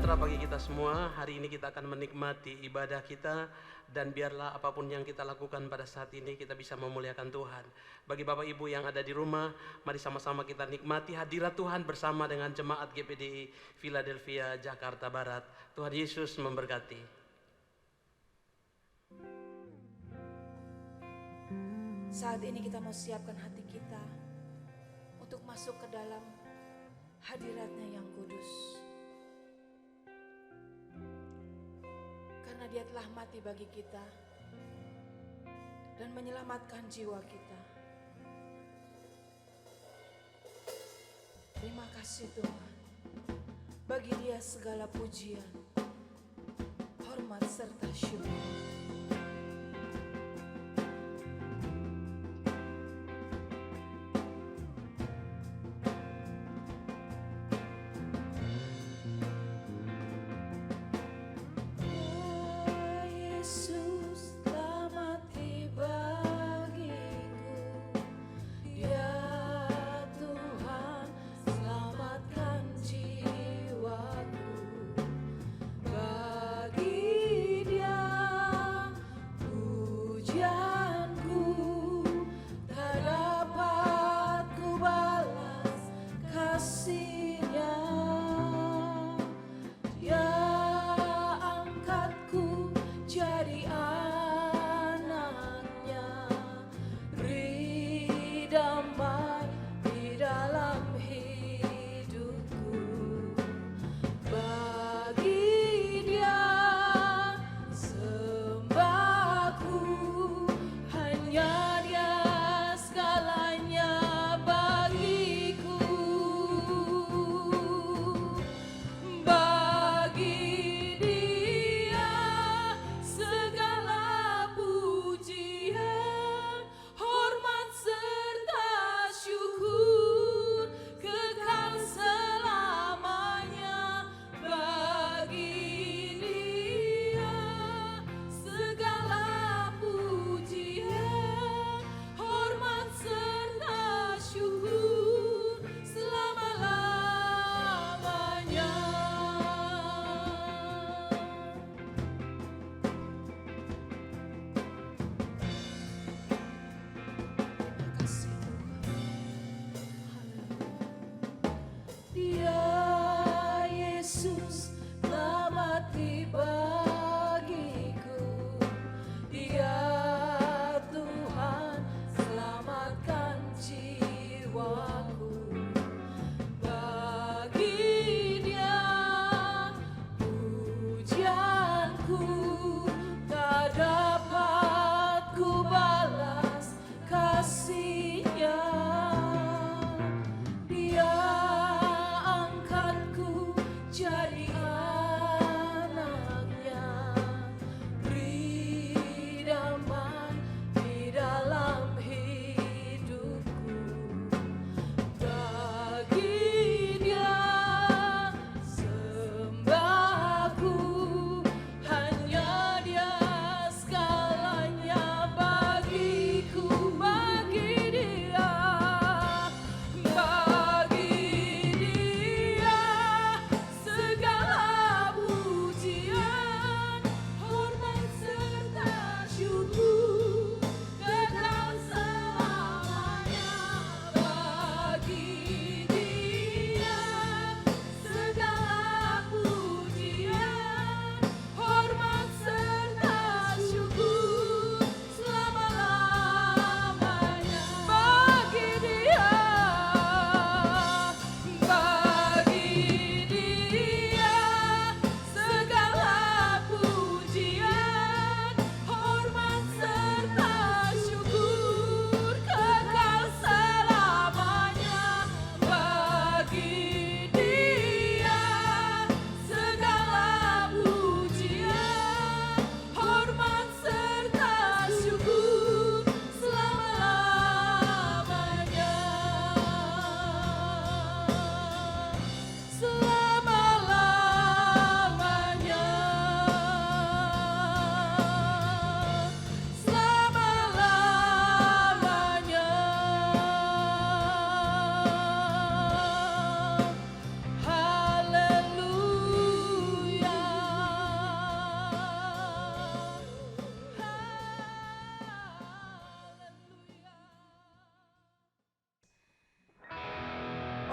sejahtera bagi kita semua. Hari ini kita akan menikmati ibadah kita, dan biarlah apapun yang kita lakukan pada saat ini kita bisa memuliakan Tuhan. Bagi Bapak Ibu yang ada di rumah, mari sama-sama kita nikmati hadirat Tuhan bersama dengan jemaat GPDI Philadelphia Jakarta Barat. Tuhan Yesus memberkati. Saat ini kita mau siapkan hati kita untuk masuk ke dalam hadiratnya yang kudus. Karena Dia telah mati bagi kita dan menyelamatkan jiwa kita. Terima kasih Tuhan. Bagi Dia segala pujian, hormat serta syukur.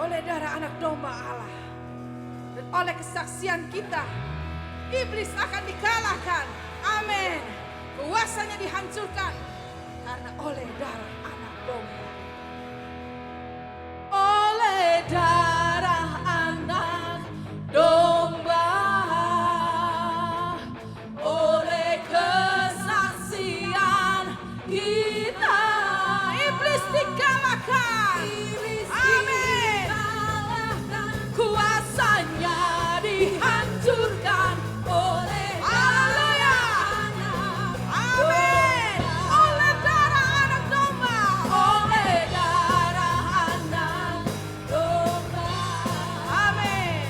oleh darah anak domba Allah dan oleh kesaksian kita, iblis akan dikalahkan. Amin. Kuasanya dihancurkan karena oleh darah anak domba. Oleh darah anak domba, oleh kesaksian kita, iblis dikalahkan. Amin. Kuasanya dihancurkan oleh haleluya. Amin. Oleh darah anak domba, oleh darah anak domba. Amin.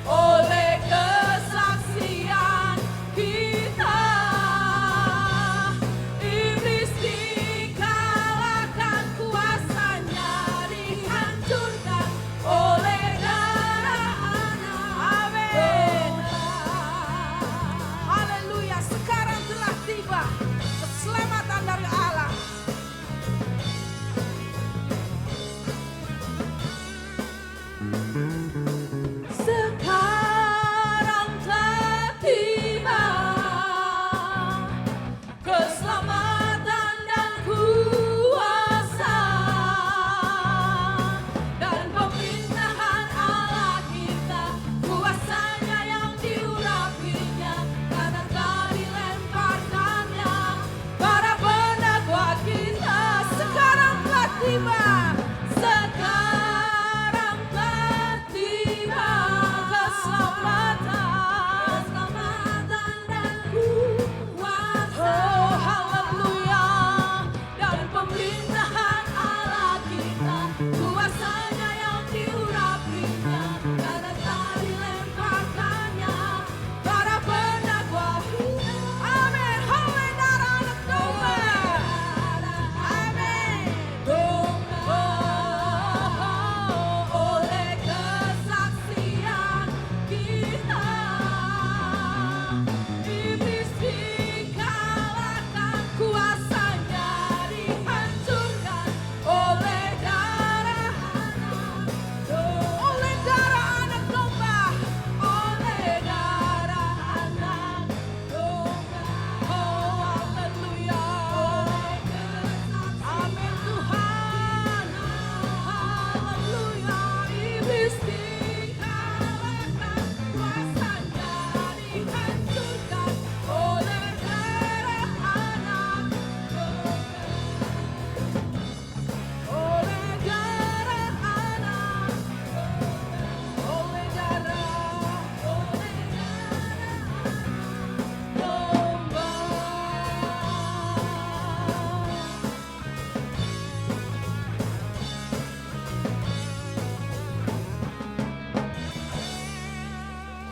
Oleh kesaksian kita, iblis dikalahkan, kuasanya dihancurkan oleh darah anak. Amin. Haleluya. Sekarang telah tiba keselamatan dari Allah. Sekarang telah tiba keselamatan dan kuasa dan pemerintahan Allah kita, kuasanya yang diurapinya karena telah dilemparkannya para penagua kita. Sekarang telah tiba, sekarang telah tiba keselamatan dan kuasa. Oh haleluya. Dan pemerintahan Allah kita, kuasanya yang diurapinya karena telah dilemparkannya para penagua kita. Amin. Oleh darah anak domba. Amin. Oleh kesaksian kita, iblis dikalahkan, kuasanya dihancurkan oleh darah anak domba. Oleh darah anak domba, oleh darah anak domba. Oh haleluya. Amin Tuhan. Haleluya. Iblis dikalahkan, kuasanya dihancurkan oleh darah anak domba. Oleh darah anak domba. Oleh darah domba.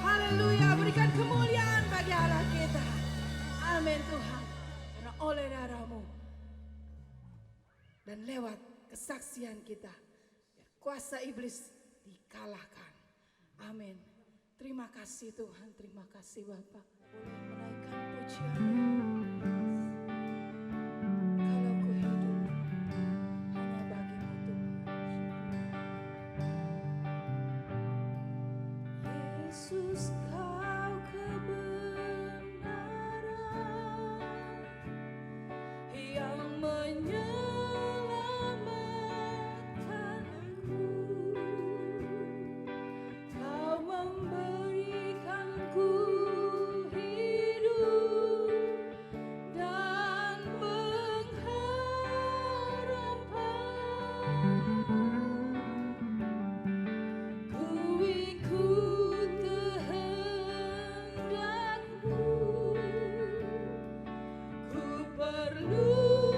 Haleluya, berikan kemuliaan bagi Allah kita. Amin Tuhan. Karena oleh darah-Mu dan lewat kesaksian kita, kuasa iblis dikalahkan. Amin. Terima kasih Tuhan, terima kasih Bapak. Boleh menaikkan pujian. Kalau ku hidup hanya bagimu Tuhan. Yesus kau kebenaran yang menyelamatkanku. Kau memberikanku hidup dan pengharapan. Ku ikut kehendakmu, ku perlu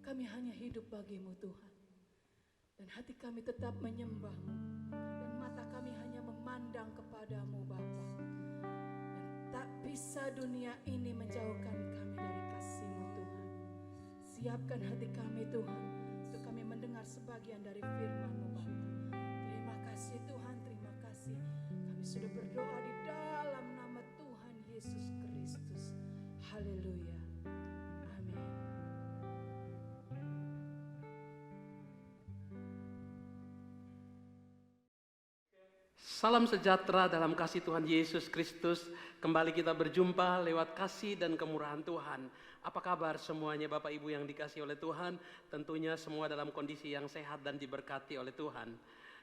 kami hanya hidup bagimu Tuhan. Dan hati kami tetap menyembah-Mu, dan mata kami hanya memandang kepadamu Bapa. Dan tak bisa dunia ini menjauhkan kami dari kasih-Mu Tuhan. Siapkan hati kami Tuhan, untuk kami mendengar sebagian dari firman-Mu Bapa. Terima kasih Tuhan, terima kasih. Kami sudah berdoa di dalam nama Tuhan Yesus Kristus. Haleluya. Amin. Salam sejahtera dalam kasih Tuhan Yesus Kristus. Kembali kita berjumpa lewat kasih dan kemurahan Tuhan. Apa kabar semuanya Bapak Ibu yang dikasihi oleh Tuhan? Tentunya semua dalam kondisi yang sehat dan diberkati oleh Tuhan.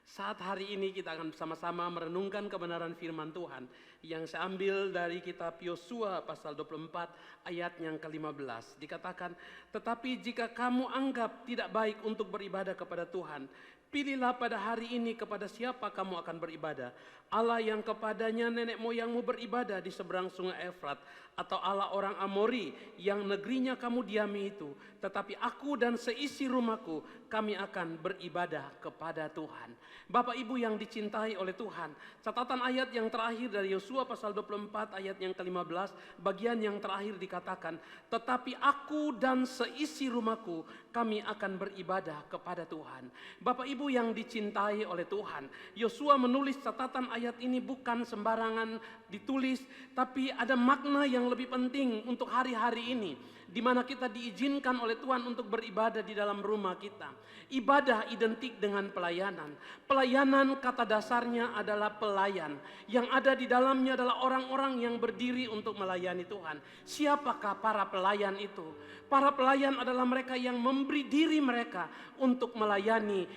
Saat hari ini kita akan bersama-sama merenungkan kebenaran firman Tuhan yang saya ambil dari kitab Yosua pasal 24 ayat yang ke-15. Dikatakan, tetapi jika kamu anggap tidak baik untuk beribadah kepada Tuhan, pilihlah pada hari ini kepada siapa kamu akan beribadah. Allah yang kepadanya nenek moyangmu beribadah di seberang sungai Efrat, atau Allah orang Amori yang negerinya kamu diami itu. Tetapi aku dan seisi rumahku, kami akan beribadah kepada Tuhan. Bapak Ibu yang dicintai oleh Tuhan, catatan ayat yang terakhir dari Yosua pasal 24 ayat yang ke-15, bagian yang terakhir dikatakan, tetapi aku dan seisi rumahku, kami akan beribadah kepada Tuhan. Bapak Ibu yang dicintai oleh Tuhan, Yosua menulis catatan ayat ini bukan sembarangan ditulis, tapi ada makna yang lebih penting untuk hari-hari ini, di mana kita diizinkan oleh Tuhan untuk beribadah di dalam rumah kita. Ibadah identik dengan pelayanan. Pelayanan kata dasarnya adalah pelayan. Yang ada di dalamnya adalah orang-orang yang berdiri untuk melayani Tuhan. Siapakah para pelayan itu? Para pelayan adalah mereka yang memberi diri mereka untuk melayani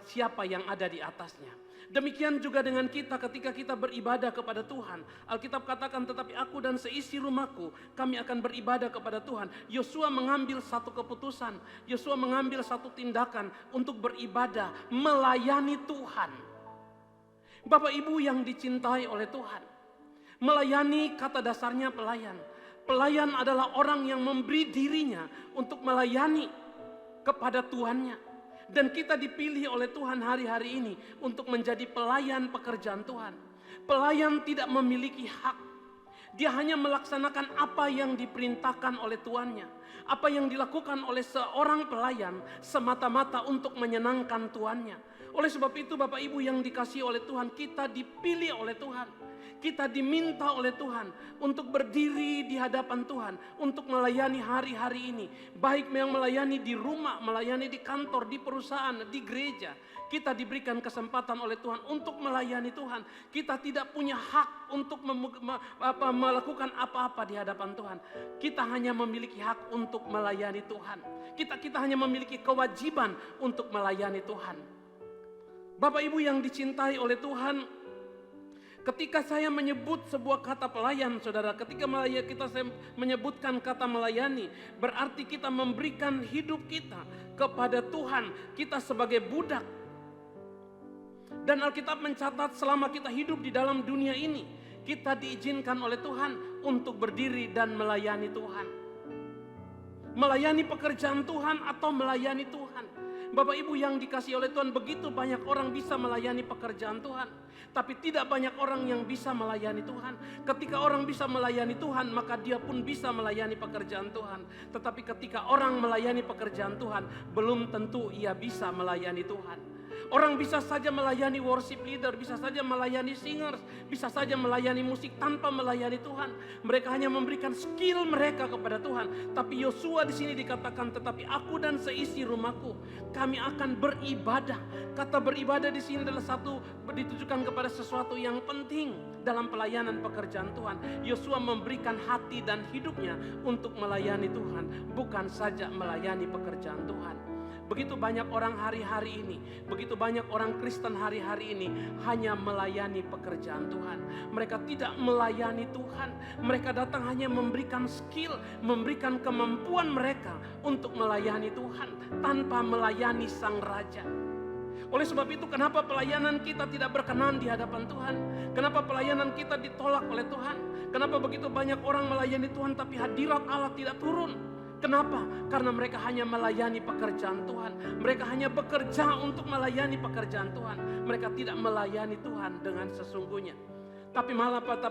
siapa yang ada di atasnya. Demikian juga dengan kita ketika kita beribadah kepada Tuhan. Alkitab katakan, tetapi aku dan seisi rumahku, kami akan beribadah kepada Tuhan. Yosua mengambil satu keputusan. Yosua mengambil satu tindakan untuk beribadah, melayani Tuhan. Bapak Ibu yang dicintai oleh Tuhan, melayani kata dasarnya pelayan. Pelayan adalah orang yang memberi dirinya untuk melayani kepada Tuhannya. Dan kita dipilih oleh Tuhan hari-hari ini untuk menjadi pelayan pekerjaan Tuhan. Pelayan tidak memiliki hak. Dia hanya melaksanakan apa yang diperintahkan oleh tuannya. Apa yang dilakukan oleh seorang pelayan semata-mata untuk menyenangkan tuannya. Oleh sebab itu Bapak Ibu yang dikasihi oleh Tuhan, kita dipilih oleh Tuhan. Kita diminta oleh Tuhan untuk berdiri di hadapan Tuhan, untuk melayani hari-hari ini. Baik yang melayani di rumah, melayani di kantor, di perusahaan, di gereja. Kita diberikan kesempatan oleh Tuhan untuk melayani Tuhan. Kita tidak punya hak untuk melakukan apa-apa di hadapan Tuhan. Kita hanya memiliki hak untuk melayani Tuhan. Kita hanya memiliki kewajiban untuk melayani Tuhan. Bapak Ibu yang dicintai oleh Tuhan, ketika saya menyebut sebuah kata pelayan, saudara, ketika saya menyebutkan kata melayani, berarti kita memberikan hidup kita kepada Tuhan, kita sebagai budak. Dan Alkitab mencatat selama kita hidup di dalam dunia ini, kita diizinkan oleh Tuhan untuk berdiri dan melayani Tuhan. Melayani pekerjaan Tuhan atau melayani Tuhan. Bapak Ibu yang dikasihi oleh Tuhan, begitu banyak orang bisa melayani pekerjaan Tuhan, tapi tidak banyak orang yang bisa melayani Tuhan. Ketika orang bisa melayani Tuhan, maka dia pun bisa melayani pekerjaan Tuhan. Tetapi ketika orang melayani pekerjaan Tuhan, belum tentu ia bisa melayani Tuhan. Orang bisa saja melayani worship leader, bisa saja melayani singers, bisa saja melayani musik tanpa melayani Tuhan. Mereka hanya memberikan skill mereka kepada Tuhan. Tapi Yosua di sini dikatakan, tetapi aku dan seisi rumahku, kami akan beribadah. Kata beribadah di sini adalah ditujukan kepada sesuatu yang penting dalam pelayanan pekerjaan Tuhan. Yosua memberikan hati dan hidupnya untuk melayani Tuhan, bukan saja melayani pekerjaan Tuhan. Begitu banyak orang hari-hari ini, begitu banyak orang Kristen hari-hari ini hanya melayani pekerjaan Tuhan. Mereka tidak melayani Tuhan. Mereka datang hanya memberikan skill, memberikan kemampuan mereka untuk melayani Tuhan tanpa melayani Sang Raja. Oleh sebab itu, kenapa pelayanan kita tidak berkenan di hadapan Tuhan? Kenapa pelayanan kita ditolak oleh Tuhan? Kenapa begitu banyak orang melayani Tuhan tapi hadirat Allah tidak turun? Kenapa? Karena mereka hanya melayani pekerjaan Tuhan. Mereka hanya bekerja untuk melayani pekerjaan Tuhan. Mereka tidak melayani Tuhan dengan sesungguhnya. Tapi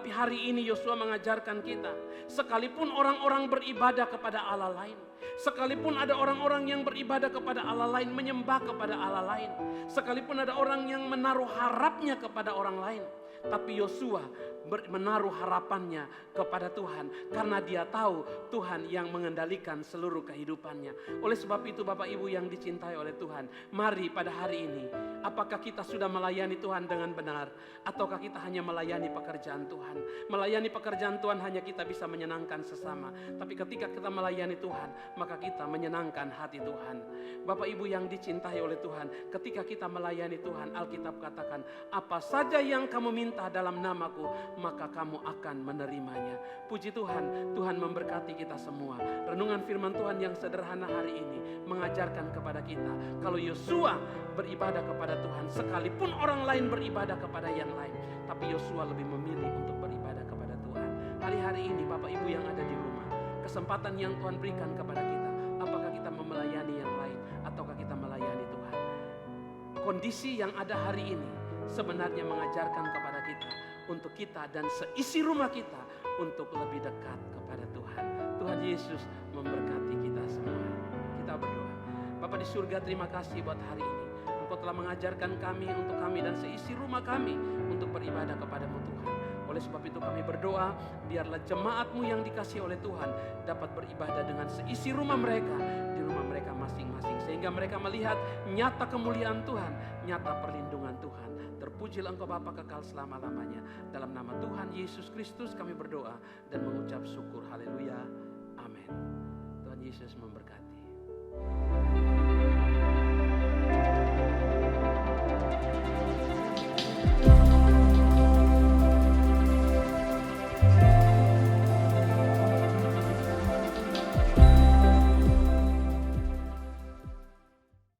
hari ini Yosua mengajarkan kita, sekalipun orang-orang beribadah kepada Allah lain, sekalipun ada orang-orang yang beribadah kepada Allah lain, menyembah kepada Allah lain, sekalipun ada orang yang menaruh harapnya kepada orang lain, tapi Yosua menaruh harapannya kepada Tuhan karena dia tahu Tuhan yang mengendalikan seluruh kehidupannya. Oleh sebab itu Bapak Ibu yang dicintai oleh Tuhan, mari pada hari ini, apakah kita sudah melayani Tuhan dengan benar ataukah kita hanya melayani pekerjaan Tuhan? Melayani pekerjaan Tuhan hanya kita bisa menyenangkan sesama, tapi ketika kita melayani Tuhan, maka kita menyenangkan hati Tuhan. Bapak Ibu yang dicintai oleh Tuhan, ketika kita melayani Tuhan, Alkitab katakan, apa saja yang kamu minta dalam namaku, maka kamu akan menerimanya. Puji Tuhan, Tuhan memberkati kita semua. Renungan firman Tuhan yang sederhana hari ini mengajarkan kepada kita, kalau Yosua beribadah kepada Tuhan, sekalipun orang lain beribadah kepada yang lain, tapi Yosua lebih memilih untuk beribadah kepada Tuhan. Hari-hari ini Bapak Ibu yang ada di rumah, kesempatan yang Tuhan berikan kepada kita, apakah kita melayani yang lain ataukah kita melayani Tuhan? Kondisi yang ada hari ini sebenarnya mengajarkan kepada kita untuk kita dan seisi rumah kita untuk lebih dekat kepada Tuhan. Tuhan Yesus memberkati kita semua. Kita berdoa. Bapa di surga, terima kasih buat hari ini. Engkau telah mengajarkan kami, untuk kami dan seisi rumah kami untuk beribadah kepadamu Tuhan. Oleh sebab itu kami berdoa, biarlah jemaat-Mu yang dikasihi oleh Tuhan dapat beribadah dengan seisi rumah mereka, di rumah mereka masing-masing. Sehingga mereka melihat nyata kemuliaan Tuhan, nyata perlindungan Tuhan. Terpujilah Engkau Bapa kekal selama-lamanya. Dalam nama Tuhan Yesus Kristus kami berdoa dan mengucap syukur. Haleluya. Amin. Tuhan Yesus memberkati.